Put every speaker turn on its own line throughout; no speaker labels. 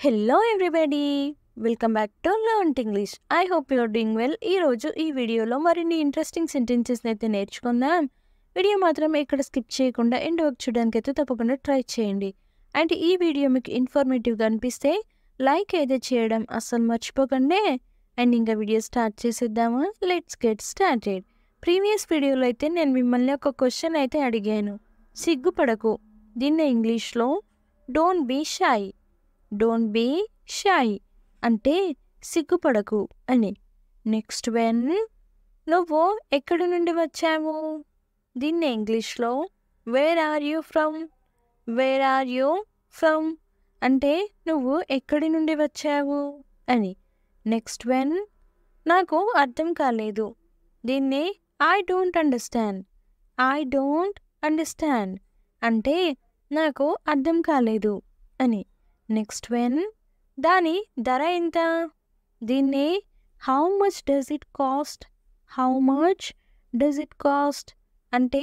Hello everybody! Welcome back to learn English. I hope you are doing well. ఈరోజు ఈ వీడియోలో మరిన్ని interesting సెంటెన్సెస్ని అయితే నేర్చుకుందాం. వీడియో మాత్రం ఇక్కడ స్కిప్ చేయకుండా ఎండ్ వరకు చూడడానికి అయితే తప్పకుండా ట్రై చేయండి. అండ్ ఈ వీడియో మీకు ఇన్ఫర్మేటివ్గా అనిపిస్తే లైక్ అయితే చేయడం అస్సలు మర్చిపోకండి. అండ్ ఇంకా వీడియో స్టార్ట్ చేసేద్దామా? Let's get started. ప్రీవియస్ వీడియోలో అయితే నేను మిమ్మల్ని ఒక క్వశ్చన్ అయితే అడిగాను. సిగ్గుపడకు, దీన్ని ఇంగ్లీష్లో don't be shy. Don't be shy అంటే సిగ్గుపడకు అని. నెక్స్ట్ వెన్, నువ్వు ఎక్కడి నుండి వచ్చావు, దీన్ని ఇంగ్లీష్లో where are you from. Where are you from అంటే నువ్వు ఎక్కడి నుండి వచ్చావు అని. నెక్స్ట్ వెన్, నాకు అర్థం కాలేదు, దీన్ని I don't understand. I don't understand అంటే నాకు అర్థం కాలేదు అని. నెక్స్ట్ వెన్, దాని ధర ఎంత, దీన్ని how much does it cost. How much does it cost అంటే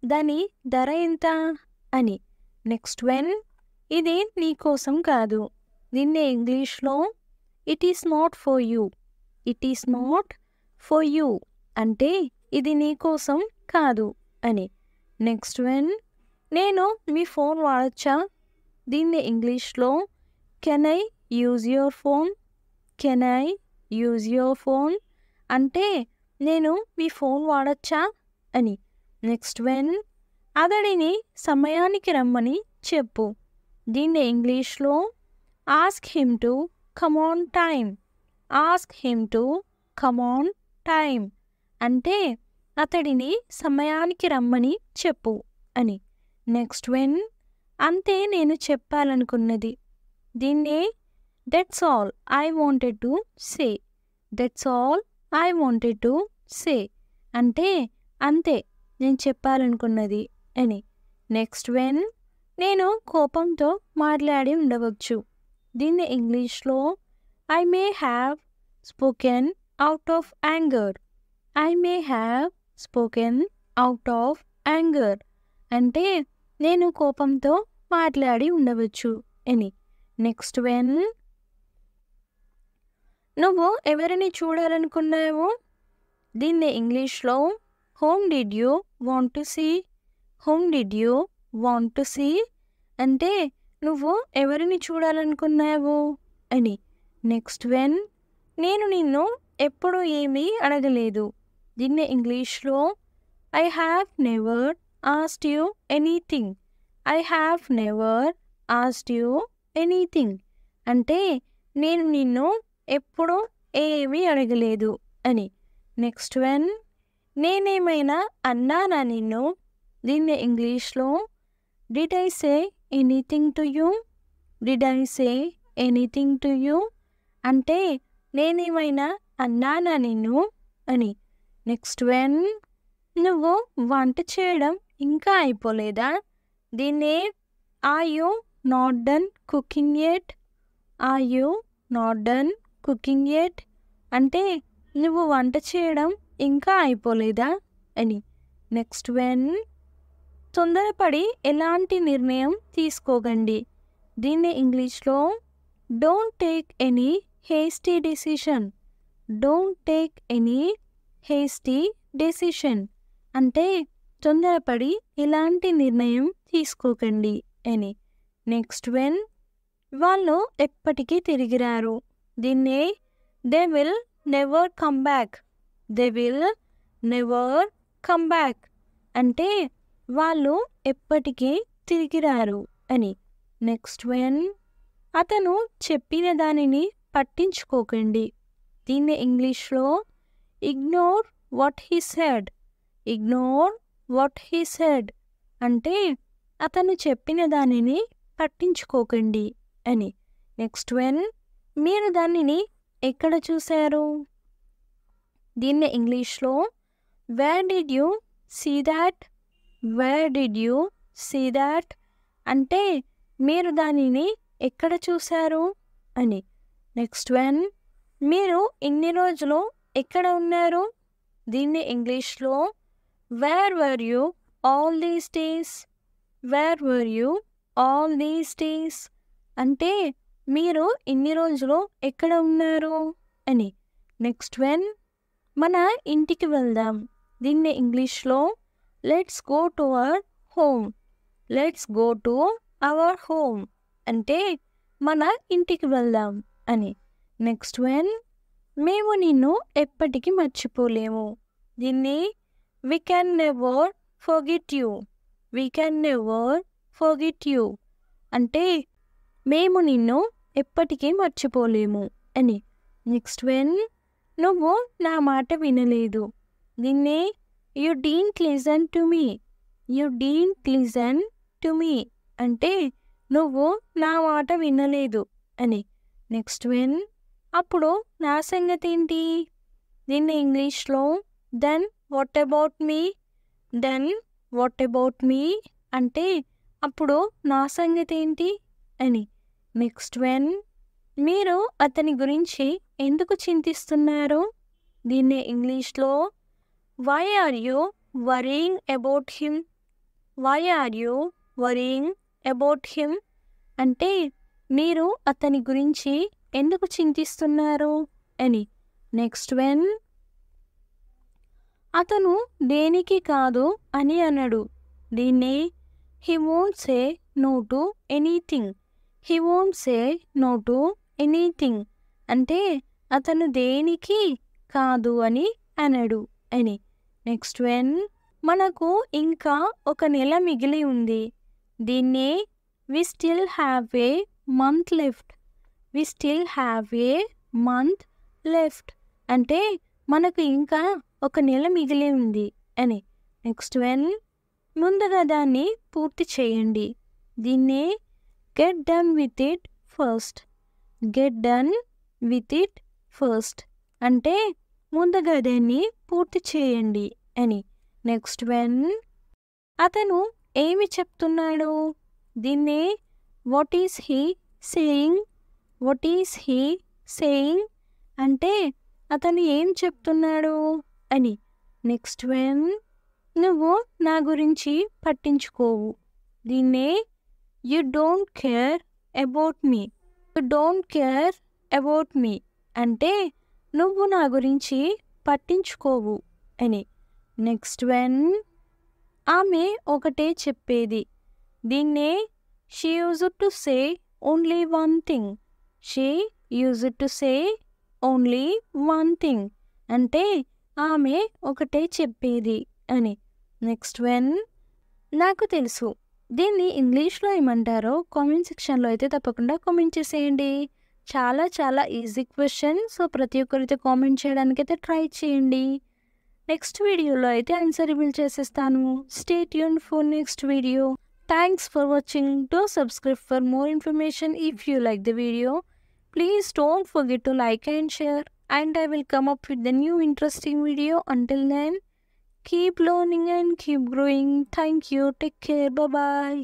దాని ధర ఎంత అని. నెక్స్ట్ వెన్, ఇది నీ కోసం కాదు, దీన్ని ఇంగ్లీష్లో it is not for you. It is not for you అంటే ఇది నీ కోసం కాదు అని. నెక్స్ట్ వెన్, నేను మీ ఫోన్ వాడచ్చా, దీన్ని ఇంగ్లీష్లో can I use your phone. Can I use your phone అంటే నేను మీ ఫోన్ వాడచ్చా అని. నెక్స్ట్ వెన్, అతడిని సమయానికి రమ్మని చెప్పు, దీన్ని ఇంగ్లీష్లో ask him to come on time. Ask him to come on time అంటే అతడిని సమయానికి రమ్మని చెప్పు అని. నెక్స్ట్ వెన్, అంతే నేను చెప్పాలనుకున్నది, దీన్ని that's all I wanted to say. That's all I wanted to say అంటే అంతే నేను చెప్పాలనుకున్నది అని. నెక్స్ట్ వెన్, నేను కోపంతో మాట్లాడి ఉండవచ్చు, దీన్ని ఇంగ్లీష్లో I may have spoken out of anger. I may have spoken out of anger అంటే నేను కోపంతో మాట్లాడి ఉండవచ్చు అని. నెక్స్ట్ వెన్, నువ్వు ఎవరిని చూడాలనుకున్నావు, దీన్ని ఇంగ్లీష్లో whom did you want to see. Whom did you want to see అంటే నువ్వు ఎవరిని చూడాలనుకున్నావు అని. నెక్స్ట్ వెన్, నేను నిన్ను ఎప్పుడు ఏమీ అడగలేదు, దీన్ని ఇంగ్లీష్లో I have never asked you anything. I have never asked you anything అంటే నేను నిన్ను ఎప్పుడు ఏమీ అడగలేదు అని. నెక్స్ట్ వెన్, నేనేమైనా అన్నానా నిన్ను, దీన్ని ఇంగ్లీష్లో did I say anything to you. Did I say anything to you అంటే నేనేమైనా అన్నానా నిన్ను అని. నెక్స్ట్ వెన్, నువ్వు వంట చేయడం ఇంకా అయిపోలేదా, దీన్ని are you not done cooking yet. Are you not done cooking yet అంటే నువ్వు వంట చేయడం ఇంకా అయిపోలేదా అని. నెక్స్ట్ వెన్, తొందరపడి ఎలాంటి నిర్ణయం తీసుకోకండి, దీన్ని ఇంగ్లీష్లో don't take any hasty decision. Don't take any hasty decision అంటే తొందరపడి ఎలాంటి నిర్ణయం తీసుకోకండి అని. నెక్స్ట్ వెన్, వాళ్ళు ఎప్పటికీ తిరిగి రారు, దీన్ని they will never come back. They will never come back అంటే వాళ్ళు ఎప్పటికీ తిరిగి రారు అని. నెక్స్ట్ వెన్, అతను చెప్పిన దానిని పట్టించుకోకండి, దీన్ని ఇంగ్లీష్లో ignore what he said. Ignore what he said అంటే అతను చెప్పిన దానిని పట్టించుకోకండి అని. నెక్స్ట్ వెన్, మీరు దానిని ఎక్కడ చూశారు, దీన్ని ఇంగ్లీష్లో where did you see that. Where did you see that అంటే మీరు దానిని ఎక్కడ చూశారు అని. నెక్స్ట్ వెన్, మీరు ఇన్ని రోజులు ఎక్కడ ఉన్నారు, దీన్ని ఇంగ్లీష్లో where were you all these days. Where were you all these days అంటే మీరు ఇన్ని రోజులు ఎక్కడ ఉన్నారు అని. నెక్స్ట్ వన్, మన ఇంటికి వెళ్దాం. దీన్ని ఇంగ్లీష్లో let's go to our home. Let's go to our home అంటే మన ఇంటికి వెళ్దాం అని. నెక్స్ట్ వన్, మేము నిన్ను ఎప్పటికీ మర్చిపోలేము. దీన్ని we can never forget you. We can never forget you అంటే మేము నిన్ను ఎప్పటికీ మర్చిపోలేము అని. నెక్స్ట్ వన్, నువ్వు నా మాట వినలేదు. దీన్ని you didn't listen to me. You didn't listen to me అంటే నువ్వు నా మాట వినలేదు అని. నెక్స్ట్ వన్, అప్పుడు నా సంగతి ఏంటి? దీన్ని ఇంగ్లీష్లో then what about me. Then what about me అంటే అప్పుడు నా సంగతి ఏంటి అని. నెక్స్ట్ వన్, మీరు అతని గురించి ఎందుకు చింతిస్తున్నారు? దీన్ని ఇంగ్లీష్లో why are you worrying about him. Why are you worrying about him అంటే మీరు అతని గురించి ఎందుకు చింతిస్తున్నారు అని. నెక్స్ట్ వన్, అతను దేనికి కాదు అని అనడు. దీన్ని he won't say no to anything. He won't say no to anything అంటే అతను దేనికి కాదు అని అనడు అని. నెక్స్ట్ వన్, మనకు ఇంకా ఒక నెల మిగిలి ఉంది. దీన్ని we still have a month left. We still have a month left అంటే మనకు ఇంకా ఒక నెల మిగిలి ఉంది అని. నెక్స్ట్ వన్, ముందుగా దాన్ని పూర్తి చేయండి. దీన్ని get done with it first. Get done with it first అంటే ముందుగా దాన్ని పూర్తి చేయండి అని. నెక్స్ట్ వన్, అతను ఏమి చెప్తున్నాడు? దీన్ని what is he saying. What is he saying అంటే అతను ఏం చెప్తున్నాడు అని. నెక్స్ట్ వన్, నువ్వు నా గురించి పట్టించుకోవు. దీన్నే you don't care about me. You don't care about me అంటే నువ్వు నా గురించి పట్టించుకోవు అని. నెక్స్ట్ వన్, ఆమె ఒకటే చెప్పేది. దీన్నే she used to say only one thing. She used to say only one thing అంటే ఆమె ఒకటే చెప్పేది అని. నెక్స్ట్ వన్, నాకు తెలుసు. దీన్ని ఇంగ్లీష్లో ఏమంటారో కామెంట్ సెక్షన్లో అయితే తప్పకుండా కామెంట్ చేసేయండి. చాలా చాలా ఈజీ క్వశ్చన్. సో ప్రతి ఒక్కరైతే కామెంట్ చేయడానికి అయితే ట్రై చేయండి. నెక్స్ట్ వీడియోలో అయితే ఆన్సర్ రివీల్ చేసేస్తాను. Stay tune for next video. Thanks for watching. Do subscribe for more information if you like the video. Please don't forget to like and share, and I will come up with the new interesting video. Until then, keep learning and keep growing. Thank you. Take care. Bye bye.